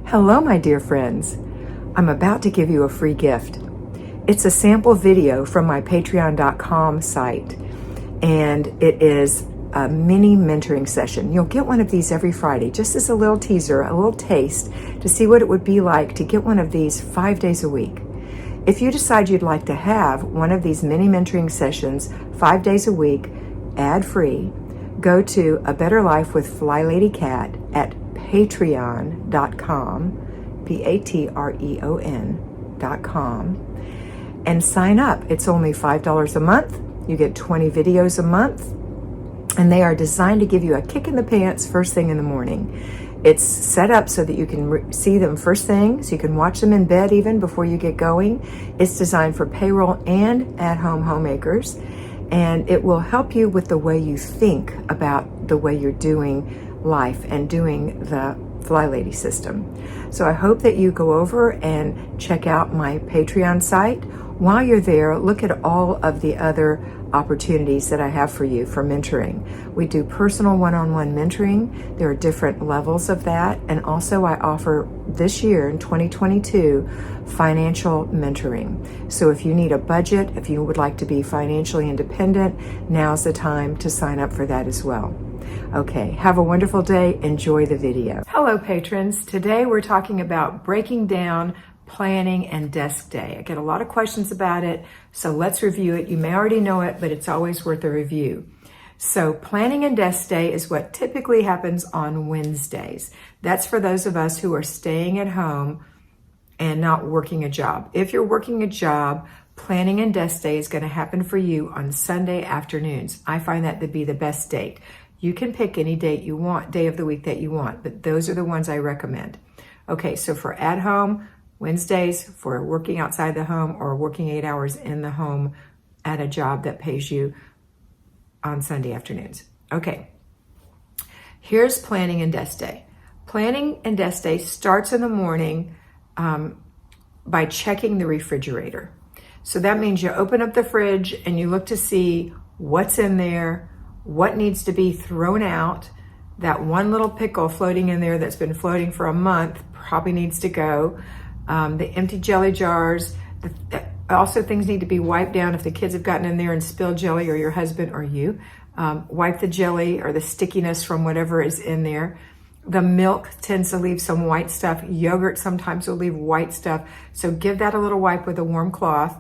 Hello, my dear friends. I'm about to give you a free gift. It's a sample video from my patreon.com site, and it is a mini mentoring session. You'll get one of these every Friday, just as a little teaser, a little taste to see what it would be like to get one of these 5 days a week. If you decide you'd like to have one of these mini mentoring sessions 5 days a week, ad-free, go to A Better Life with Flylady Kat at patreon.com, patreon.com, and sign up. It's only $5 a month. You get 20 videos a month, and they are designed to give you a kick in the pants first thing in the morning. It's set up so that you can see them first thing, so you can watch them in bed even before you get going. It's designed for payroll and at-home homemakers, and it will help you with the way you think about the way you're doing life and doing the Flylady system. So I hope that you go over and check out my Patreon site. While you're there, look at all of the other opportunities that I have for you for mentoring. We do personal one-on-one mentoring. There are different levels of that. And also I offer this year in 2022, financial mentoring. So if you need a budget, if you would like to be financially independent, now's the time to sign up for that as well. Okay, have a wonderful day. Enjoy the video. Hello, patrons. Today we're talking about breaking down planning and desk day. I get a lot of questions about it, so let's review it. You may already know it, but it's always worth a review. So planning and desk day is what typically happens on Wednesdays. That's for those of us who are staying at home and not working a job. If you're working a job, planning and desk day is going to happen for you on Sunday afternoons. I find that to be the best date. You can pick any date you want, day of the week that you want, but those are the ones I recommend. Okay, so for at home, Wednesdays, for working outside the home or working 8 hours in the home at a job that pays you on Sunday afternoons. Okay, here's planning and desk day. Planning and desk day starts in the morning by checking the refrigerator. So that means you open up the fridge and you look to see what's in there, what needs to be thrown out. That one little pickle floating in there that's been floating for a month probably needs to go. The empty jelly jars. Also, things need to be wiped down if the kids have gotten in there and spilled jelly, or your husband or you. Wipe the jelly or the stickiness from whatever is in there. The milk tends to leave some white stuff. Yogurt sometimes will leave white stuff. So give that a little wipe with a warm cloth.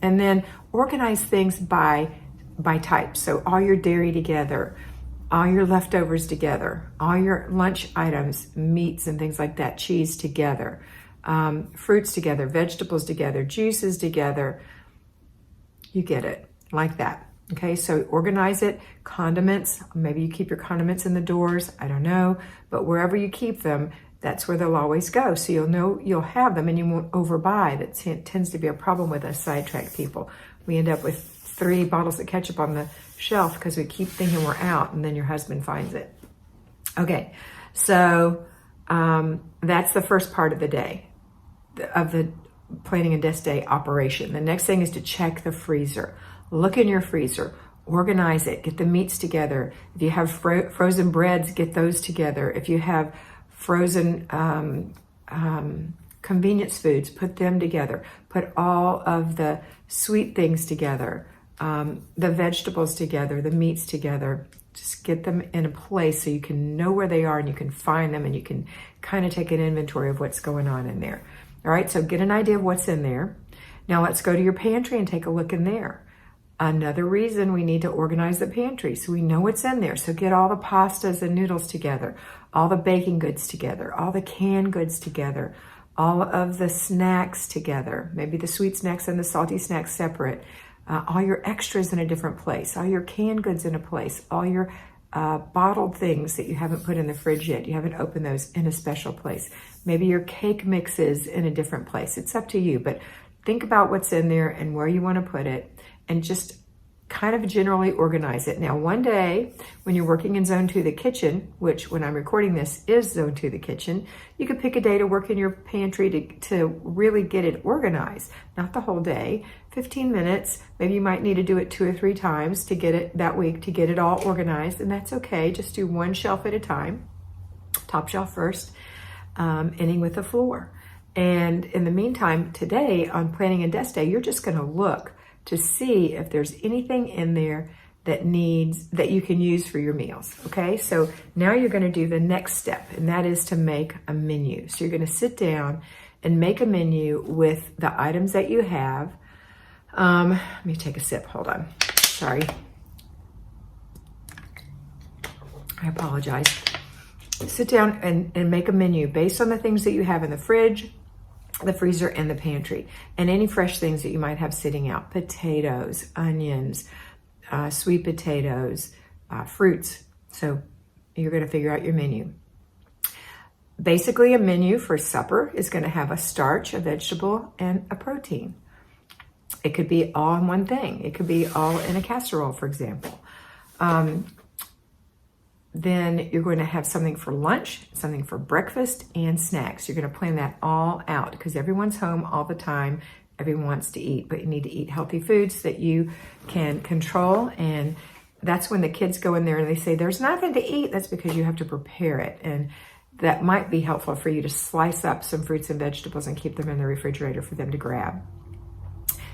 And then organize things by type. So all your dairy together, all your leftovers together, all your lunch items, meats and things like that, cheese together, fruits together, vegetables together, juices together. You get it, like that. Okay, so organize it. Condiments, maybe you keep your condiments in the doors, I don't know, but wherever you keep them, that's where they'll always go. So you'll know you'll have them and you won't overbuy. That tends to be a problem with us sidetrack people. We end up with 3 bottles of ketchup on the shelf because we keep thinking we're out, and then your husband finds it. Okay, so that's the first part of the day, of the planning and desk day operation. The next thing is to check the freezer. Look in your freezer, organize it, get the meats together. If you have frozen breads, get those together. If you have frozen convenience foods, put them together. Put all of the sweet things together, the vegetables together, the meats together. Just get them in a place so you can know where they are and you can find them and you can kind of take an inventory of what's going on in there. All right, so get an idea of what's in there. Now let's go to your pantry and take a look in there. Another reason we need to organize the pantry so we know what's in there. So get all the pastas and noodles together, all the baking goods together, all the canned goods together, all of the snacks together, maybe the sweet snacks and the salty snacks separate, all your extras in a different place, all your canned goods in a place, all your bottled things that you haven't put in the fridge yet, you haven't opened those, in a special place. Maybe your cake mixes in a different place. It's up to you, but think about what's in there and where you want to put it, and just kind of generally organize it. Now, one day when you're working in Zone 2, the kitchen, which when I'm recording this is Zone 2, the kitchen, you could pick a day to work in your pantry to really get it organized. Not the whole day, 15 minutes. Maybe you might need to do it 2 or 3 times to get it that week, to get it all organized, and that's okay. Just do one shelf at a time, top shelf first. ending with the floor. And in the meantime, today on Planning and Desk Day, you're just going to look to see if there's anything in there that you can use for your meals. Okay, so now you're going to do the next step, and that is to make a menu. So you're going to sit down and make a menu with the items that you have. Let me take a sip. Hold on. Sorry. I apologize. Sit down and make a menu based on the things that you have in the fridge, the freezer, and the pantry, and any fresh things that you might have sitting out. Potatoes, onions, sweet potatoes, fruits. So you're going to figure out your menu. Basically, a menu for supper is going to have a starch, a vegetable, and a protein. It could be all in one thing. It could be all in a casserole, for example. Then you're going to have something for lunch, something for breakfast, and snacks. You're going to plan that all out because everyone's home all the time. Everyone wants to eat, but you need to eat healthy foods that you can control. And that's when the kids go in there and they say, there's nothing to eat. That's because you have to prepare it. And that might be helpful for you to slice up some fruits and vegetables and keep them in the refrigerator for them to grab.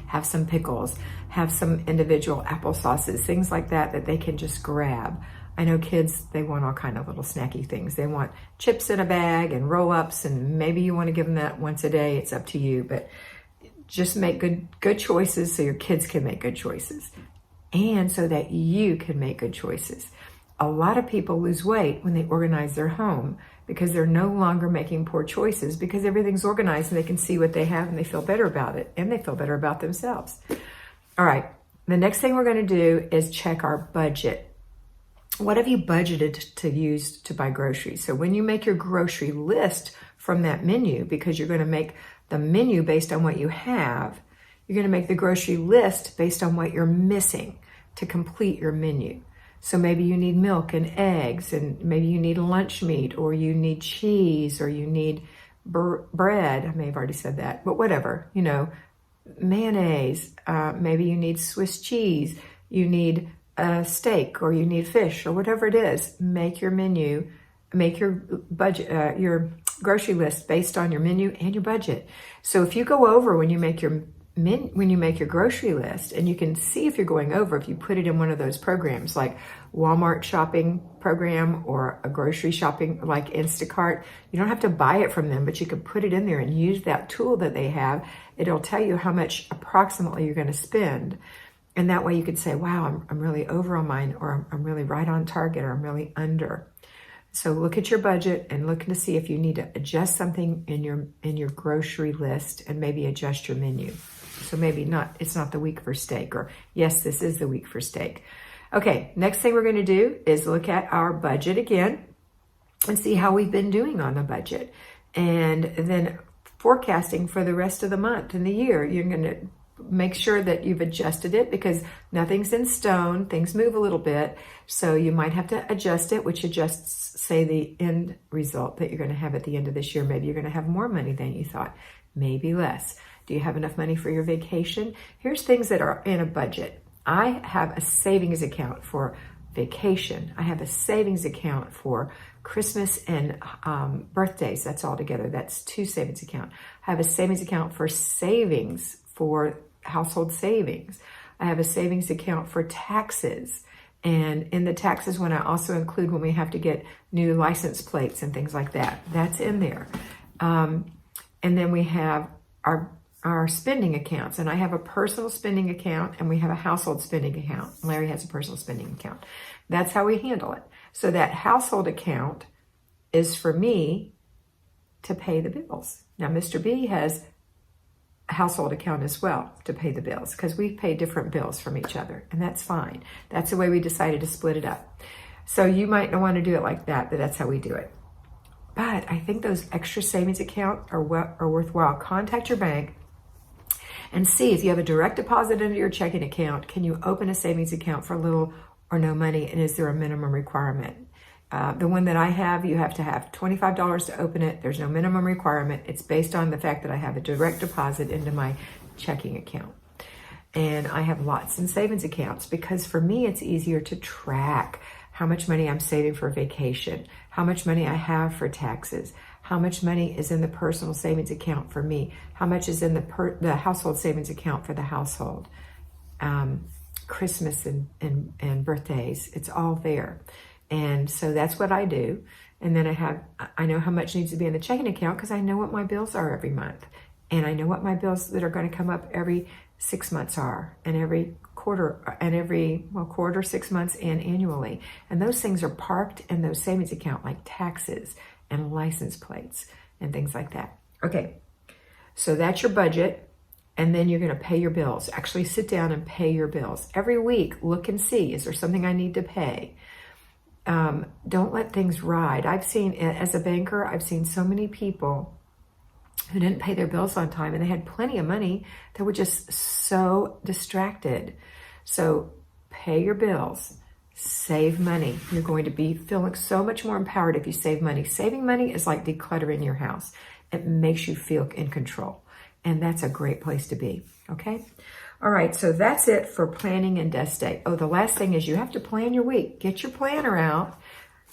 Have some pickles, have some individual apple sauces, things like that that they can just grab. I know kids, they want all kind of little snacky things. They want chips in a bag and roll-ups, and maybe you want to give them that once a day. It's up to you, but just make good choices so your kids can make good choices and so that you can make good choices. A lot of people lose weight when they organize their home because they're no longer making poor choices because everything's organized and they can see what they have and they feel better about it and they feel better about themselves. All right, the next thing we're going to do is check our budget. What have you budgeted to use to buy groceries? So when you make your grocery list from that menu, because you're going to make the menu based on what you have, you're going to make the grocery list based on what you're missing to complete your menu. So maybe you need milk and eggs, and maybe you need lunch meat, or you need cheese, or you need bread. I may have already said that, but whatever, mayonnaise, maybe you need Swiss cheese, you need a steak, or you need fish, or whatever it is. Make your menu, make your budget, your grocery list based on your menu and your budget. So if you go over when you make your grocery list, and you can see if you're going over if you put it in one of those programs like Walmart shopping program or a grocery shopping like Instacart. You don't have to buy it from them, but you can put it in there and use that tool that they have. It'll tell you how much approximately you're going to spend. And that way you could say, wow, I'm really over on mine, or I'm really right on target, or I'm really under. So look at your budget and look to see if you need to adjust something in your grocery list and maybe adjust your menu. So maybe it's not the week for steak, or yes, this is the week for steak. Okay, next thing we're going to do is look at our budget again and see how we've been doing on the budget. And then forecasting for the rest of the month and the year. You're going to make sure that you've adjusted it because nothing's in stone. Things move a little bit. So you might have to adjust it, which adjusts, say, the end result that you're going to have at the end of this year. Maybe you're going to have more money than you thought, maybe less. Do you have enough money for your vacation? Here's things that are in a budget. I have a savings account for vacation. I have a savings account for Christmas and birthdays. That's all together. That's 2 savings accounts. I have a savings account for savings for household savings. I have a savings account for taxes. And in the taxes one, I also include when we have to get new license plates and things like that. That's in there. And then we have our spending accounts. And I have a personal spending account and we have a household spending account. Larry has a personal spending account. That's how we handle it. So that household account is for me to pay the bills. Now, Mr. B has household account as well to pay the bills because we pay different bills from each other, and that's fine. That's the way we decided to split it up. So you might not want to do it like that, but that's how we do it. But I think those extra savings accounts are worthwhile. Contact your bank and see if you have a direct deposit into your checking account. Can you open a savings account for little or no money, and is there a minimum requirement? The one that I have, you have to have $25 to open it. There's no minimum requirement. It's based on the fact that I have a direct deposit into my checking account. And I have lots in savings accounts because for me, it's easier to track how much money I'm saving for vacation, how much money I have for taxes, How much money is in the personal savings account for me? How much is in the household savings account for the household? Christmas and birthdays, it's all there. And so that's what I do. And then I know how much needs to be in the checking account because I know what my bills are every month. And I know what my bills that are going to come up every 6 months are, and every quarter, and every quarter, 6 months, and annually. And those things are parked in those savings account, like taxes and license plates and things like that. Okay, so that's your budget. And then you're going to pay your bills. Actually sit down and pay your bills. Every week, look and see, is there something I need to pay? Don't let things ride. I've seen, as a banker, I've seen so many people who didn't pay their bills on time, and they had plenty of money that were just so distracted. So pay your bills, save money. You're going to be feeling so much more empowered if you save money. Saving money is like decluttering your house. It makes you feel in control. And that's a great place to be, okay? All right, so that's it for planning and desk day. Oh, the last thing is you have to plan your week. Get your planner out.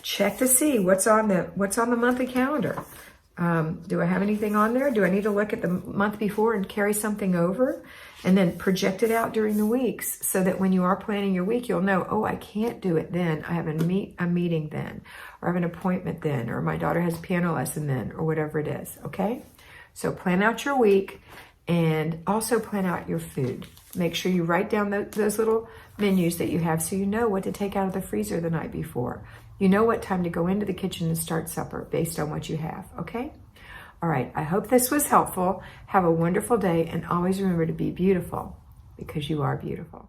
Check to see what's on the monthly calendar. Do I have anything on there? Do I need to look at the month before and carry something over? And then project it out during the weeks so that when you are planning your week, you'll know, oh, I can't do it then. I have a meeting then, or I have an appointment then, or my daughter has piano lesson then, or whatever it is, okay? So plan out your week and also plan out your food. Make sure you write down those little menus that you have so you know what to take out of the freezer the night before. You know what time to go into the kitchen and start supper based on what you have, okay? All right, I hope this was helpful. Have a wonderful day, and always remember to be beautiful because you are beautiful.